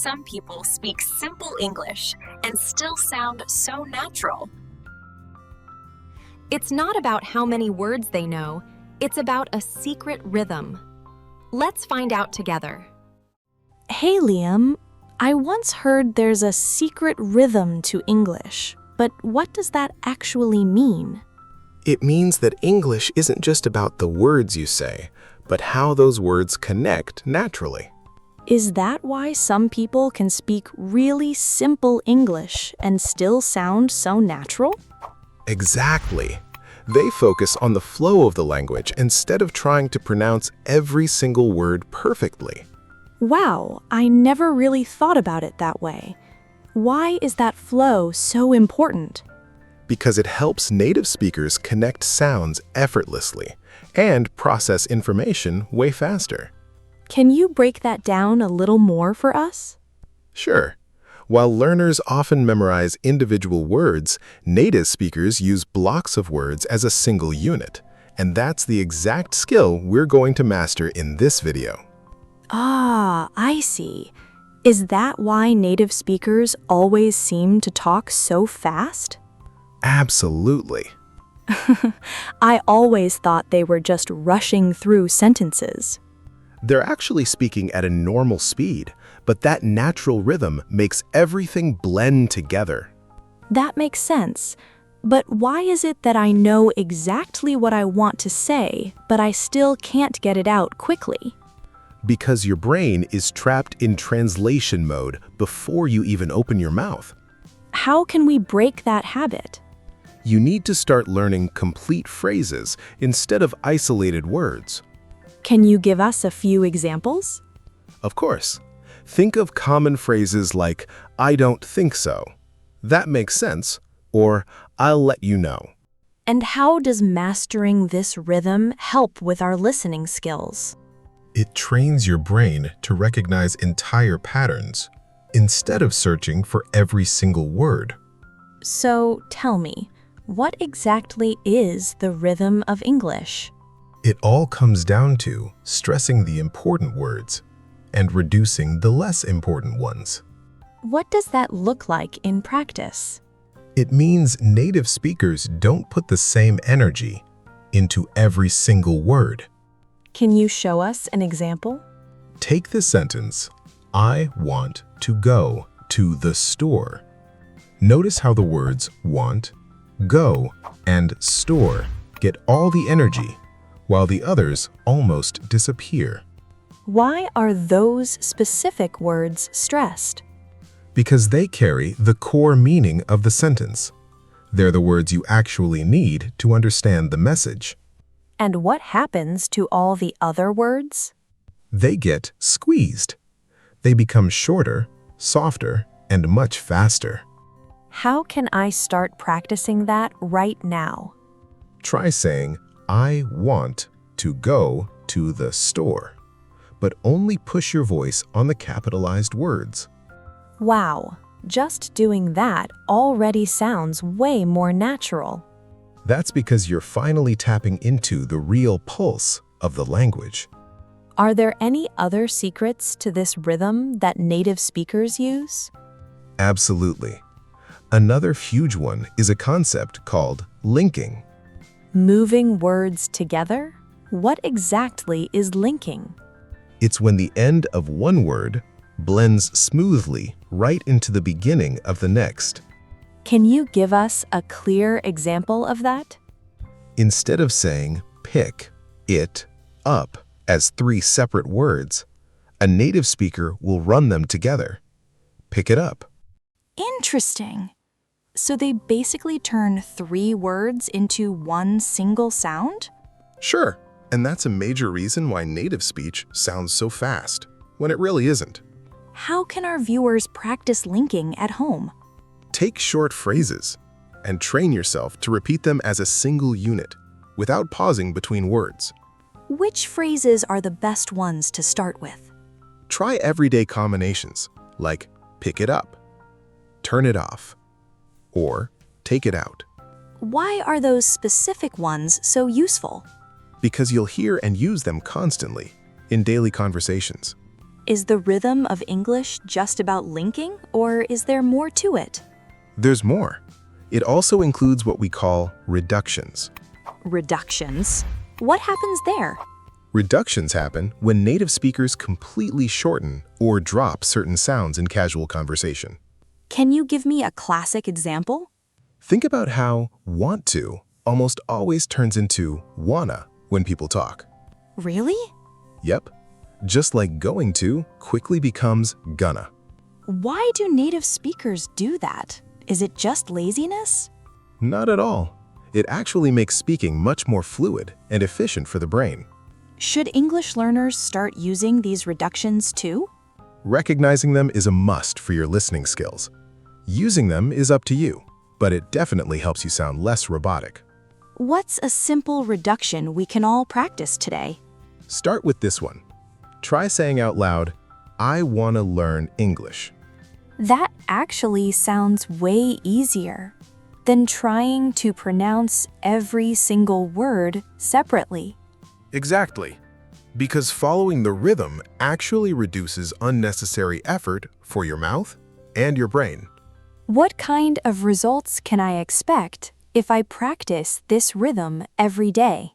some people speak simple English and still sound so natural? It's not about how many words they know, it's about a secret rhythm. Let's find out together. Hey Liam, I once heard there's a secret rhythm to English, but what does that actually mean? It means that English isn't just about the words you say, but how those words connect naturally. Is that why some people can speak really simple English and still sound so natural? Exactly. They focus on the flow of the language instead of trying to pronounce every single word perfectly. Wow, I never really thought about it that way. Why is that flow so important? Because it helps native speakers connect sounds effortlessly and process information way faster. Can you break that down a little more for us? Sure. While learners often memorize individual words, native speakers use blocks of words as a single unit. And that's the exact skill we're going to master in this video. Ah, I see. Is that why native speakers always seem to talk so fast? Absolutely. I always thought they were just rushing through sentences. They're actually speaking at a normal speed, but that natural rhythm makes everything blend together. That makes sense. But why is it that I know exactly what I want to say, but I still can't get it out quickly? Because your brain is trapped in translation mode before you even open your mouth. How can we break that habit? You need to start learning complete phrases instead of isolated words. Can you give us a few examples? Of course. Think of common phrases like, "I don't think so." That makes sense. Or, "I'll let you know." And how does mastering this rhythm help with our listening skills? It trains your brain to recognize entire patterns instead of searching for every single word. So tell me, what exactly is the rhythm of English? It all comes down to stressing the important words and reducing the less important ones. What does that look like in practice? It means native speakers don't put the same energy into every single word. Can you show us an example? Take the sentence, "I want to go to the store." Notice how the words want, go, and store get all the energy, while the others almost disappear. Why are those specific words stressed? Because they carry the core meaning of the sentence. They're the words you actually need to understand the message. And what happens to all the other words? They get squeezed. They become shorter, softer, and much faster. How can I start practicing that right now? Try saying, "I want to go to the store," but only push your voice on the capitalized words. Wow, just doing that already sounds way more natural. That's because you're finally tapping into the real pulse of the language. Are there any other secrets to this rhythm that native speakers use? Absolutely. Another huge one is a concept called linking. Moving words together? What exactly is linking? It's when the end of one word blends smoothly right into the beginning of the next. Can you give us a clear example of that? Instead of saying pick it up as three separate words, a native speaker will run them together. Pick it up. Interesting. So they basically turn three words into one single sound? Sure, and that's a major reason why native speech sounds so fast, when it really isn't. How can our viewers practice linking at home? Take short phrases and train yourself to repeat them as a single unit, without pausing between words. Which phrases are the best ones to start with? Try everyday combinations, like pick it up, turn it off, or take it out. Why are those specific ones so useful? Because you'll hear and use them constantly in daily conversations. Is the rhythm of English just about linking, or is there more to it? There's more. It also includes what we call reductions. Reductions? What happens there? Reductions happen when native speakers completely shorten or drop certain sounds in casual conversation. Can you give me a classic example? Think about how want to almost always turns into wanna when people talk. Really? Yep. Just like going to quickly becomes gonna. Why do native speakers do that? Is it just laziness? Not at all. It actually makes speaking much more fluid and efficient for the brain. Should English learners start using these reductions too? Recognizing them is a must for your listening skills. Using them is up to you, but it definitely helps you sound less robotic. What's a simple reduction we can all practice today? Start with this one. Try saying out loud, I want to learn English. That actually sounds way easier than trying to pronounce every single word separately. Exactly. Because following the rhythm actually reduces unnecessary effort for your mouth and your brain. What kind of results can I expect if I practice this rhythm every day?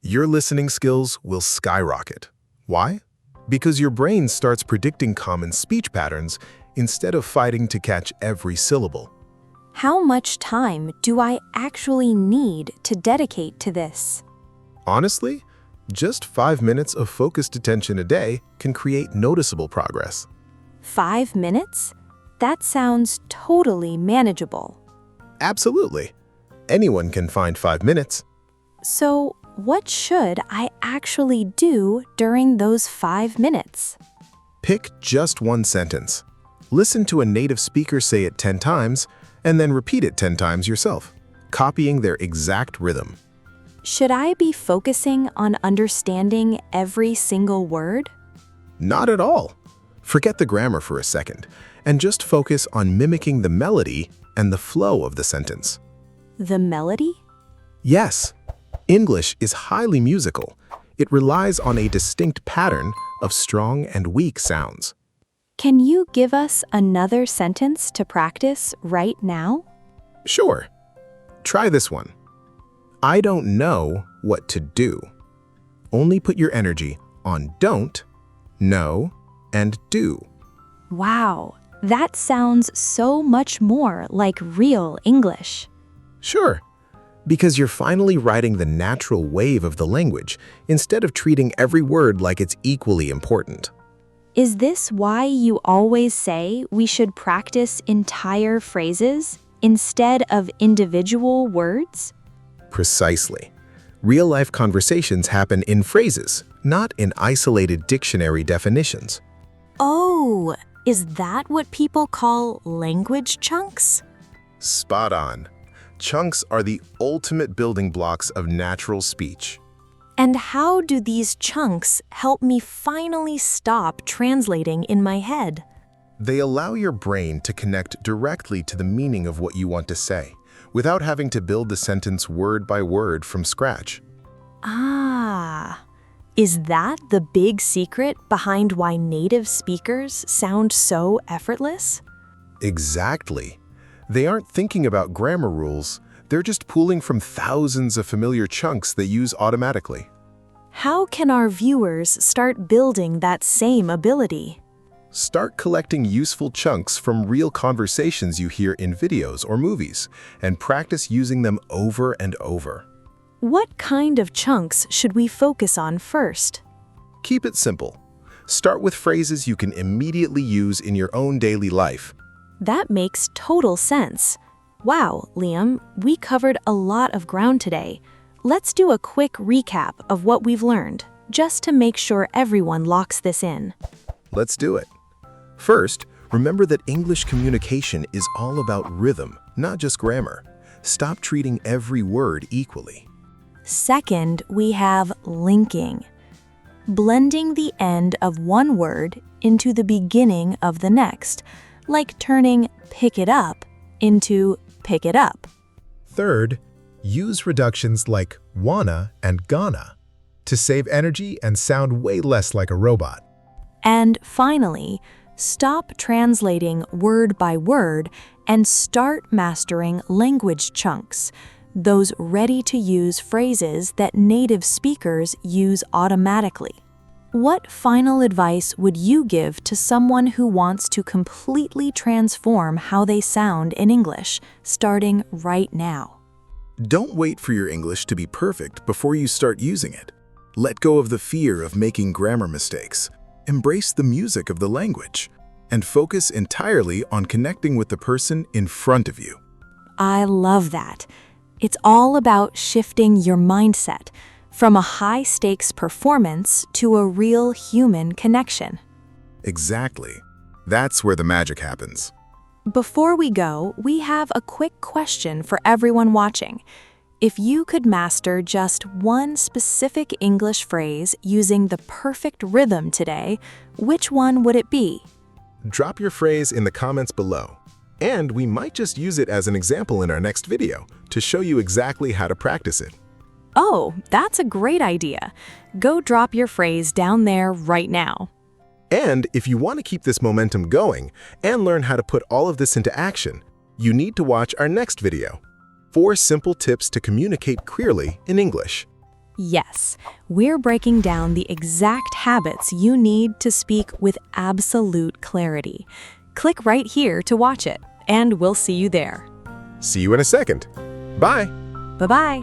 Your listening skills will skyrocket. Why? Because your brain starts predicting common speech patterns instead of fighting to catch every syllable. How much time do I actually need to dedicate to this? Honestly, just 5 minutes of focused attention a day can create noticeable progress. 5 minutes? That sounds totally manageable. Absolutely. Anyone can find 5 minutes. So, what should I actually do during those 5 minutes? Pick just one sentence. Listen to a native speaker say it 10 times, and then repeat it 10 times yourself, copying their exact rhythm. Should I be focusing on understanding every single word? Not at all. Forget the grammar for a second, and just focus on mimicking the melody and the flow of the sentence. The melody? Yes, English is highly musical. It relies on a distinct pattern of strong and weak sounds. Can you give us another sentence to practice right now? Sure. Try this one. I don't know what to do. Only put your energy on don't, know, and do. Wow, that sounds so much more like real English. Sure, because you're finally riding the natural wave of the language instead of treating every word like it's equally important. Is this why you always say we should practice entire phrases instead of individual words? Precisely. Real-life conversations happen in phrases, not in isolated dictionary definitions. Oh, is that what people call language chunks? Spot on. Chunks are the ultimate building blocks of natural speech. And how do these chunks help me finally stop translating in my head? They allow your brain to connect directly to the meaning of what you want to say, without having to build the sentence word by word from scratch. Ah, is that the big secret behind why native speakers sound so effortless? Exactly. They aren't thinking about grammar rules. They're just pulling from thousands of familiar chunks they use automatically. How can our viewers start building that same ability? Start collecting useful chunks from real conversations you hear in videos or movies, and practice using them over and over. What kind of chunks should we focus on first? Keep it simple. Start with phrases you can immediately use in your own daily life. That makes total sense. Wow, Liam, we covered a lot of ground today. Let's do a quick recap of what we've learned, just to make sure everyone locks this in. Let's do it. First, remember that English communication is all about rhythm, not just grammar. Stop treating every word equally. Second, we have linking. Blending the end of one word into the beginning of the next, like turning pick it up into pick it up. Third, use reductions like wanna and gonna to save energy and sound way less like a robot. And finally, stop translating word by word and start mastering language chunks, those ready-to-use phrases that native speakers use automatically. What final advice would you give to someone who wants to completely transform how they sound in English, starting right now? Don't wait for your English to be perfect before you start using it. Let go of the fear of making grammar mistakes. Embrace the music of the language, and focus entirely on connecting with the person in front of you. I love that. It's all about shifting your mindset from a high-stakes performance to a real human connection. Exactly. That's where the magic happens. Before we go, we have a quick question for everyone watching. If you could master just one specific English phrase using the perfect rhythm today, which one would it be? Drop your phrase in the comments below, and we might just use it as an example in our next video to show you exactly how to practice it. Oh, that's a great idea. Go drop your phrase down there right now. And if you want to keep this momentum going and learn how to put all of this into action, you need to watch our next video. 4 simple tips to communicate clearly in English. Yes, we're breaking down the exact habits you need to speak with absolute clarity. Click right here to watch it, and we'll see you there. See you in a second. Bye. Bye-bye.